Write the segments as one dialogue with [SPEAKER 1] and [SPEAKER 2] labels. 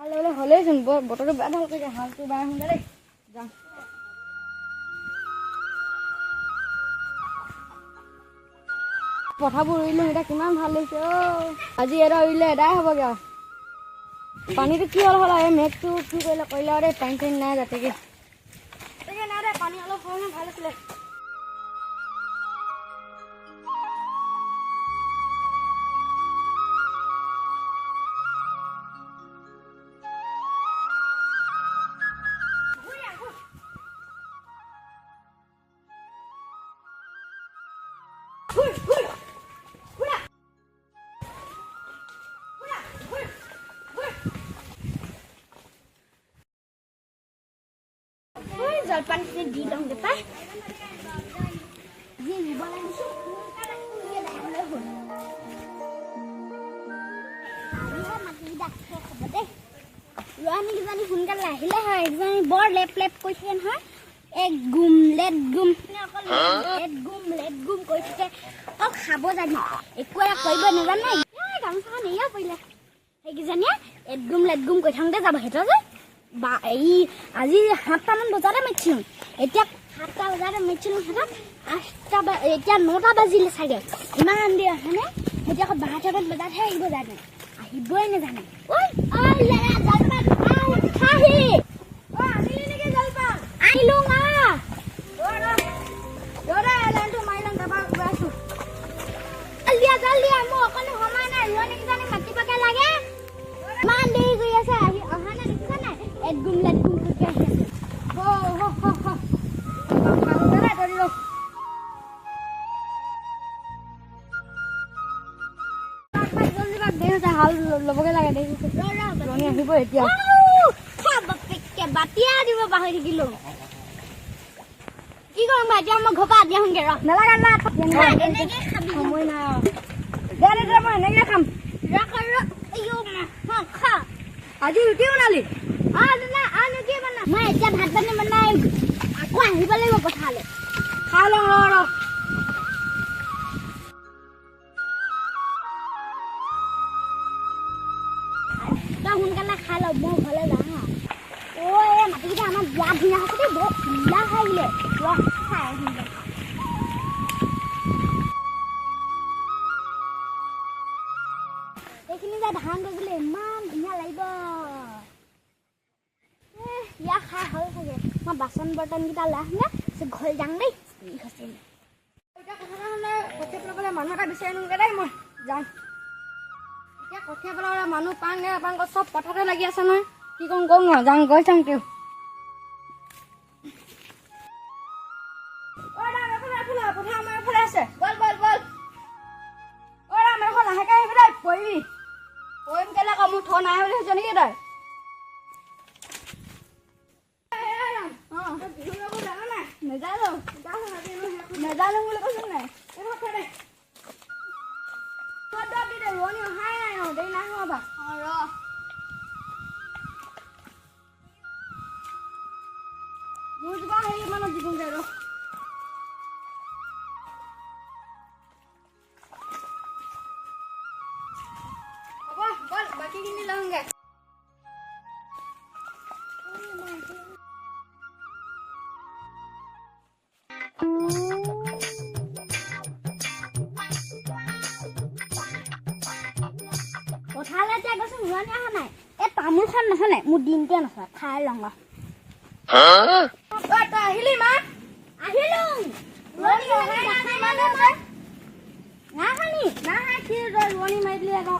[SPEAKER 1] হালে হ'লেইচোন বতৰটো বেয়া ভালকৈ হালটো বাই আহোঁগৈ দেই যাম। পথাৰবোৰ ৰুইলোঁ এতিয়া কিমান ভাল লাগিছে আজি এটা ৰুইলে এদাই হ'বগৈ আৰু পানীটো কি হ'ল এই মেঘটো কি কৰিলে আৰু দেই পানী চানী নাই যাতেকৈ নাই দেই পানী অলপ হ'লে ভাল আছিলে। জলপান দি লওঁ দেখাই যি দিব লাগিছোঁ ৰোৱানী কিজানি সোনকালে আহিলে হয় কিজানি বৰ লেপ লেপ কৈছে নহয় এক গুম লেট গুম লেট গুম কৈ থাকে অ খাব জানি একো এটা কৰিব নাজানে গামোচাখন এয়া পৰিলে সেইকেইজনীয়ে লেট গুম কৈ থাকোঁতে যাব সেইটো যে বা এই আজি 7টামান বজাতে মেচিলোঁ এতিয়া 7টা বজাতে মেচিলোঁ সিহঁতক 8টা এতিয়া 9টা বাজিলে চাগে ইমান দেৰি আহেনে এতিয়া আকৌ 12টামান বজাতহে আহিব জানে আহিবই নাজানে জলপান খাহি আনিলি নেকি জলপান আহিলোঁ লাইনটো মাৰি লওঁ তাৰপৰা গৈ আছোঁ জলদি মোৰ অকণো সময় নাই ৰোৱনীকেইজনী মাতিবকে লাগে ইমান দেৰি কৰি আছে আহি অহা নাই দেখিছা নাই লেট গুম কৰি আহি আছে হাল ল'বগে লাগে দেখিছোঁ ৰোৱনী আহিব এতিয়া বাতিয়া দিব পাহৰি থাকিলোঁ কি কৰিম ভাই এতিয়া মই ঘৰ পৰা আদি আহোঁগৈ নালাগে সময় নাই দে মই এনেকৈ খাম খা আজি ৰুটি বনালি মই এতিয়া ভাত পানী বনাই আকৌ আহিব লাগিব পথাৰলৈ খাই লওঁ ৰ সোনকালে খাই লওঁ মই ঘৰলৈ যাওঁ এই মাটিকেইটা আমাৰ বিয়া ধুনীয়া হৈছে দেই বৰ ধুনীয়া খাই দিলে খাই এইখিনি যে ধান গজিলে ইমান ধুনীয়া লাগিব ইয়াক খাই হ'ল চাগে মই বাচন বৰ্তনকেইটা লৈ আহোঁগৈ ঘৰ যাওঁ দেই এতিয়া কথা হ'লে কঠীয়া পেলাবলৈ মানুহ এটা বিচাৰি আনোগৈ দেই মই যাওঁ এতিয়া কঠীয়া পেলাবলৈ মানুহ পাওঁগৈ আপোনালোকৰ চব পথাৰতে লাগি আছে নহয় কি কওঁ নহয় যাওঁ গৈ চাওঁ তেওঁ পথাৰ আমাৰ এইফালে আছে বল আমাৰ এখন লাহেকৈ আহিবি দেই পৰিবি পৰিম কেলে আকৌ মোৰ থ নাই বুলি ভাবিছ নেকি তই নেজানো বুলি কৈছোঁ নাই ৰোৱনী অহাই নাই দেৰি নাই হোৱা মোৰ কিবা হেৰি মানত দিবগৈ ৰ হ'ব বল বাকীখিনি লওঁগৈ পথাৰলৈ এতিয়া গৈছোঁ ৰোৱনী অহা নাই এই তামোলখন নহ'লে মোৰ দিনটোৱে নহয় খাই লওঁ তই আহিলি মা আহিলোঁ ৰোৱনী ৰোৱনী মাৰি দিলি আকৌ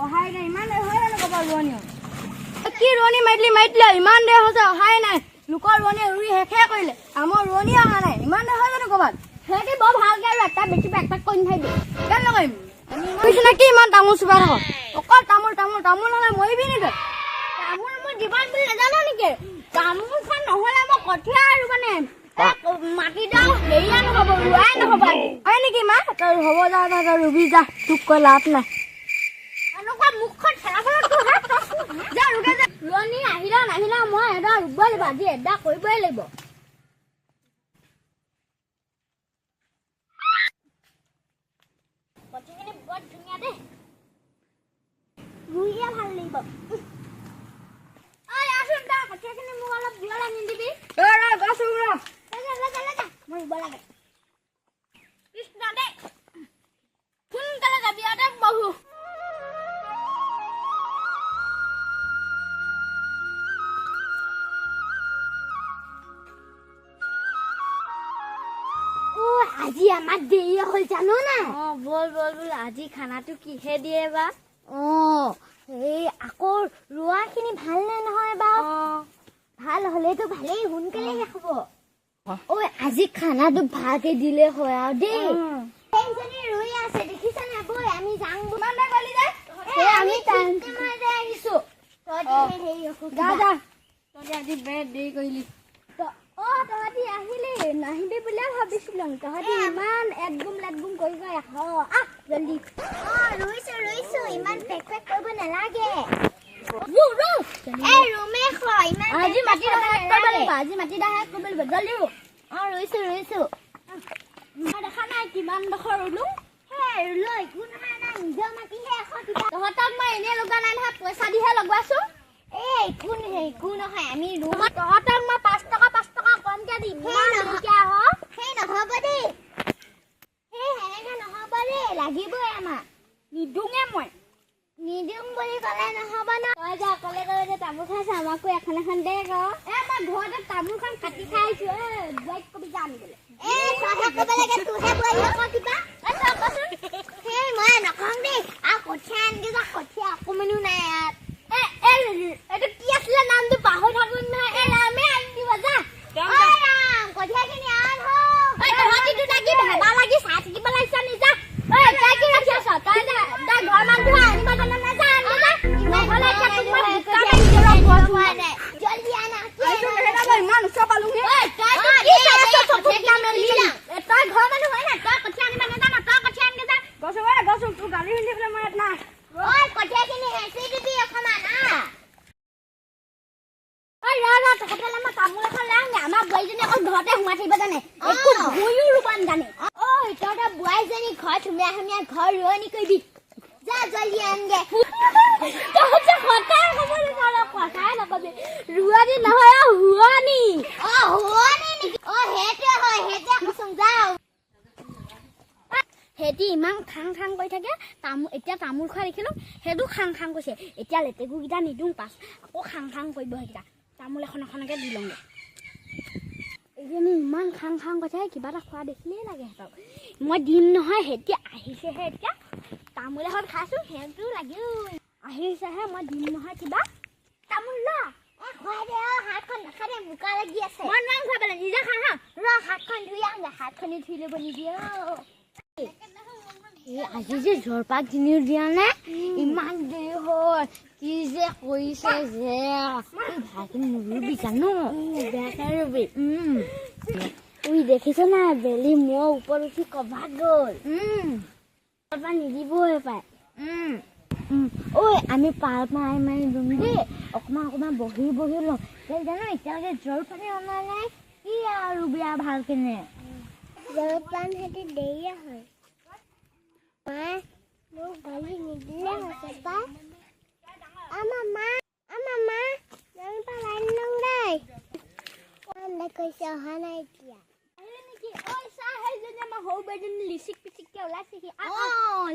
[SPEAKER 1] অহাই নাই ইমান দেৰি হয় জানো ক'ব ৰোৱনীও কি ৰোৱনী মাৰি দিলে ইমান দেৰি হৈছে অহাই নাই লোকৰ ৰোৱনীয়ে ৰুই শেষে কৰিলে আমাৰ ৰোৱনী অহা নাই ইমান দেৰি হয় জানো ক'ৰবাত সিহঁতি বৰ ভালকৈ আৰু এটা বেছি পেক কৰি নাথাকিবি কেলে নকৰিম কৈছোঁ নে কি ইমান তামোল চুবাই থাক অকল তামোল হ'লে মৰিবি নেকি তামোল মই দিবান বুলি নাজানো নেকি তামোলখন নহ'লে মই কঠীয়া আৰু মানে মাটিডাল হেৰিয়া নহ'ব ৰোৱাই নহ'ব হয় নেকি মা তই হ'ব যা তই ৰুবি যা তোক কৈ লাভ নাই এনেকুৱা মুখখন যা ৰুগে যা ৰোৱনী আহিলে নাহিলে মই এটা ৰুবই লাগিব আজি এটা কৰিবই লাগিব কঠীয়াখিনি বৰ ধুনীয়া দেই ৰুইয়ে ভাল লাগিব
[SPEAKER 2] আজি আমাৰ দেৰি হ'ল জানো না
[SPEAKER 1] বল বল বল আজি খানাটো কিহে দিয়ে বা
[SPEAKER 2] এই আকৌ ৰোৱাখিনি ভাল নে নহয় বা ভাল হলেতো ভালেই সোনকালে শেষ হ'ব ঐ আজি খানাটো ভালকে দিলে হয় আৰু দেই টেনচনি ৰৈ আছে দেখিছা না বৈ আমি যাং মান গলি যায় আমি টাইমতে মাৰে আহিছো তই হেই যা যা
[SPEAKER 1] তই আজি বেট দেৰি কৰিলি
[SPEAKER 2] তহঁতি আহিলি নাহিবি বুলিয়ে ভাবিছিলো তহঁতি ইমান একদম লাগগুম কৰি গৈ আহ জলদি ৰৈছো ইমান পেক কৰিব নালাগে আজি মাটি দাহে কৰিব লাগিব জলদি ৰৈছো দেখা নাই কিমান ডোখৰ ৰুলো তহঁতক মই এনেই লগা নাই নহয় পইচা দিহে লগোৱাছো একো নহয় আমি তহঁতক মই 5 টকা কমকে দিম নহ'ব দেই নহ'ব দেই লাগিবই আমাক নিদোঙে মই নিদিম বুলি ক'লে নহ'ব ন তই যে অকলে যে তামোল খাইছ আমাকো এখন দে আকৌ মই ঘৰতে তামোলখন কাটি খাই আহিছো বাইক কবি যাম বোলে মই নকওঁ দেই আৰু কঠীয়া আনকি যা কঠীয়া অকমানো নাই ইয়াত এইটো কি আছিলে নামটো পাহৰি থাকো নহয় ৰামে আনি দিব যা কঠীয়াখিনি আন তহঁতিটো লাগি ভেবা লাগি চাই থাকিব লাগিছ নিজা তই কি ৰাখি আছ তই ঘৰ মানুহ আনিব জানো নাযা নহ'লে জলদি আনা ইমান ওচৰ পালোহি তই ঘৰ মানুহ হয় না তই কঠীয়া আনিব নাজান তই কঠীয়া আনকে যা
[SPEAKER 1] গছো তোৰ গাড়ী পিন্ধিবলৈ মই ইয়াত নাই
[SPEAKER 2] কঠীয়াখিনি হেঁচি দিবি অকণমান তামোল এখন লাং আমাৰ বোৱাৰীজনী অকল ঘৰতে সোমাই থাকিব জানে একো ভুঁইও ৰুব নাজানে তহঁতৰ বোৱাৰীজনী ঘৰত সুমিয়াই ঘৰ ৰোৱনী কৰিবি যা জলদি আনগে ৰোৱনী নহয় হুৱনী নেকি সেইটোৱে হয় সেইটোৱে কৈছোং যাওঁ সেহেঁতি ইমান খাং কৰি থাকে এতিয়া তামোল খোৱা দেখিলো সেইটো খাং কৈছে এতিয়া লেটেকুকেইটা নিদিওঁ পাছ আকৌ খাং কৰিব সেইকেইটা তামোল এখনকে দি লওঁগে এইজনী ইমান খাং কৰি থাকে কিবা এটা খোৱা দেখিলেই লাগে সিহঁতক মই দিম নহয় সিহঁতি আহিছেহে এতিয়া তামোল এখন খাইছো সিহঁতো লাগিও আহিছেহে মই দিম নহয় কিবা তামোল ল খুৱাই দে হাতখন দেখা দে বোকা লাগি আছে মই নোৱাৰিম খুৱাবলৈ নিজে খা হাতখন ধুই আহোঁগে হাতখনি ধুই ল'ব নিদিয়ে আজি যে জলপাক কিনিও দিয়া নাই ইমান দেৰি হ'ল কি যে কৰিছে যে ভালকে নুৰুবি জানো বেয়াকে ৰুবি দেখিছ না বেলি মোৰ ওপৰত উঠি কভাত গ'ল নিদিবই পায় আমি পাল মাৰি দিম দেই অকণমান বহি লওঁ জানো এতিয়ালৈকে জলপানী অনা নাই কি আৰু বিয়া ভালকে নে জলপান সিহঁতি দেৰিয়ে হয় মোক গালি নিদিলে হৈছে পাই আমাৰ মা জলপান আনি লওঁ দেই কৈছে অহা নাই এতিয়া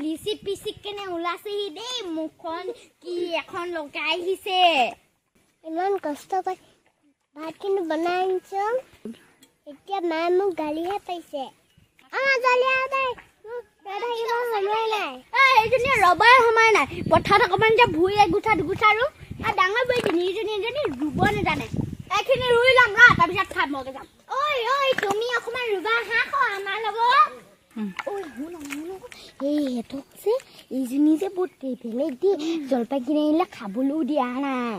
[SPEAKER 2] লিচিক পিচিক কেনে ওলাইছেহি দেই মুখখন কি এখন লগাই আহিছে ইমান কষ্ট কৰি ভাত কিন্তু বনাই আনিছো এতিয়া মায়ে মোক গালিহে পাইছে ৰবাই সময় নাই পথাৰত অকণমান যে ভুই এগুঠা দুগুঠা ৰু ডাঙৰ বোৱাৰী তিনিজনী ৰুব নাজানে এইখিনি ৰুই ল'ম ৰ তাৰপিছত খাম মগে যাম তুমি অকণমান ৰুবা আমাৰ লগত সিহঁতক যে এইজনী যে বহুত বেলেগ দি জলপাই কিনি আহিলে খাবলৈও দিয়া নাই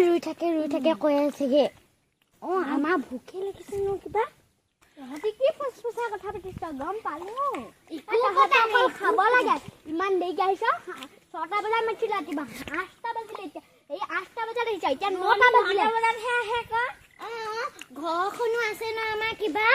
[SPEAKER 2] ৰুই থাকে কৈ আছেগে আমাৰ ভোকে লাগিছে ন কিবা তহঁতি কি ফচফচাই কথা পাতিছ গম পালো খাব লাগে ইমান দেৰিকে আহিছ 6টা বজাত মাতিছিলো ৰাতিপুৱা 8টা বাজিলে এতিয়া 8টা বজাত আহিছ এতিয়া 9টা বাজিলে বজাতহে আহে ঘৰখনো আছে ন আমাৰ কিবা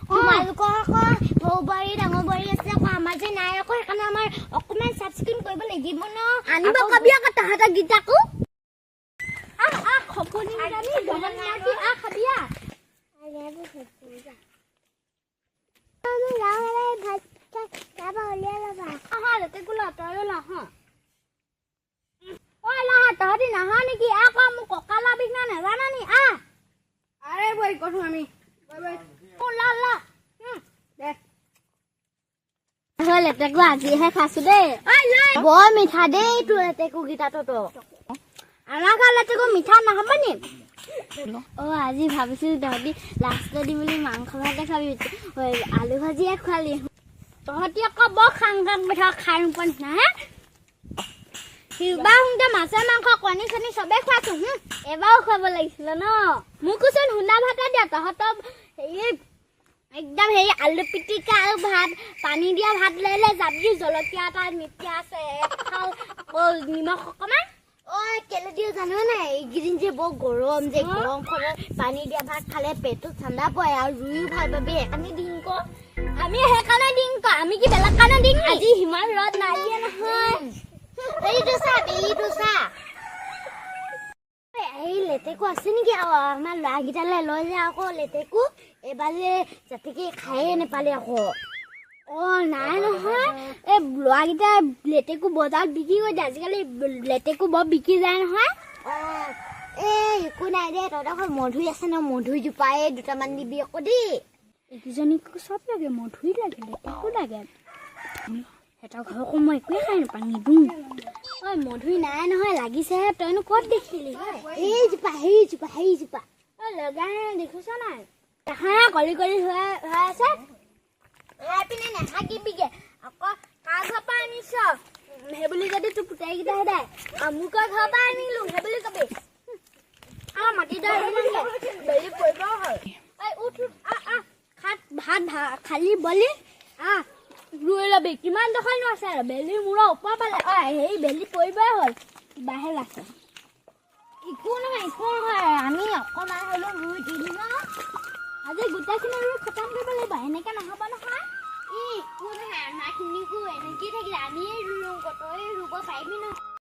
[SPEAKER 2] তোমালোকৰ আকৌ সৰু বোৱাৰী ডাঙৰ বোৱাৰী আছে আকৌ আমাৰ যে নাই আকৌ সেইকাৰণে আমাৰ অকণমান চাফ চিকুণ কৰিব লাগিব ন আনিব কবি আকৌ তাহাঁতৰ গীতাকো খপনি তহঁতি নাহা নেকি আকৌ মোক কঁকালৰ বিষ না নাজানা নি
[SPEAKER 1] আৰে বৈ কঠো আমি
[SPEAKER 2] নহয় লেটেকু আজিহে খাইছো দেই বৰ মিঠা দেই তোৰ লেটেকু কেইটাতো আমাৰ ঘৰ লেটেকু মিঠা নহ'ব নি আজি ভাবিছো তহঁতি লাষ্টত দি বুলি মাংস ভাতে খাবি আলু ভাজিয়ে খোৱালি তহঁতি আকৌ বৰ খাং মিঠা খাই নোপোৱা নিচিনা হে সিবাৰ শুনতে মাছে মাংস কণী চণী চবেই খুৱাইছো এবাৰো খুৱাব লাগিছিল ন মোকোচোন শুনা ভাতে দিয়া তহঁতক হেৰি একদম হেৰি আলু পিটিকা আৰু ভাত পানী দিয়া ভাত লৈ যাবি জলকীয়া এটা মিঠা আছে নিমখ অকণমান কেলে দিও জানো নাই এইকেইদিন যে বৰ গৰম যে গৰমখনত পানী দিয়া ভাত খালে পেটটো ঠাণ্ডা পৰে আৰু ৰুইও ভাল পাবি সেইকাৰণে দিম ক আমি সেইকাৰণে দিম ক আমি কি বেলেগ কাৰণে দিম আজি সিমান ৰ'দ নাইয়ে নহয় এইটো চা এই লেটেকু আছে নেকি আমাৰ ল'ৰাকেইটালৈ লৈ যায় আকৌ লেটেকু এবাৰে যাতেকে খায়ে নাপালে আকৌ নাই নহয় এই ল'ৰাকেইটা লেটেকু বজাৰত বিক্ৰী কৰি দিয়ে আজিকালি লেটেকু বৰ বিক্ৰী যায় নহয় একো নাই দে তহঁতৰ মধুৰি আছে ন মধুৰি জোপা দুটামান দিবি আকৌ দেই এইকেইজনীকো চব লাগে মধুৰি লাগে লেটেকু লাগে সিহঁতৰ ঘৰকো মই একোৱে খাই নাপাওঁ নিদিওঁ মধুৰি নাই নহয় লাগিছেহে তইনো ক'ত দেখিলি সেইজোপা লগাই দেখিছ নাই দেখা নাই কলি কলি হৈ আছে পিনে নাথাকিবিগে আকৌ কাৰ ঘৰৰ পৰা আনিছ সেইবুলি যদি তোৰ পুতেইকেইটা সেদাই আমুকৰ ঘৰৰ পৰা আনিলো সেইবুলি কবি মাটি বেলি পৰিব হ'ল ভাত খালি বলি ৰুই ল'বি কিমান দখলনো আছে বেলি মূৰৰ ওপৰ পালে হেৰি বেলি পৰিবই হ'ল কিবাহে লাগছে একো নহয় আমি অকণমান হ'লেও ৰুই দি দিম আজি গোটেইখিনি ৰুই খতম কৰিব লাগিব এনেকে নহ'ব নহয় একো নহয় আমাৰখিনিকো এনেকেই থাকিলে আমিয়ে ৰুওঁ তই ৰুব পাৰিবি নহয়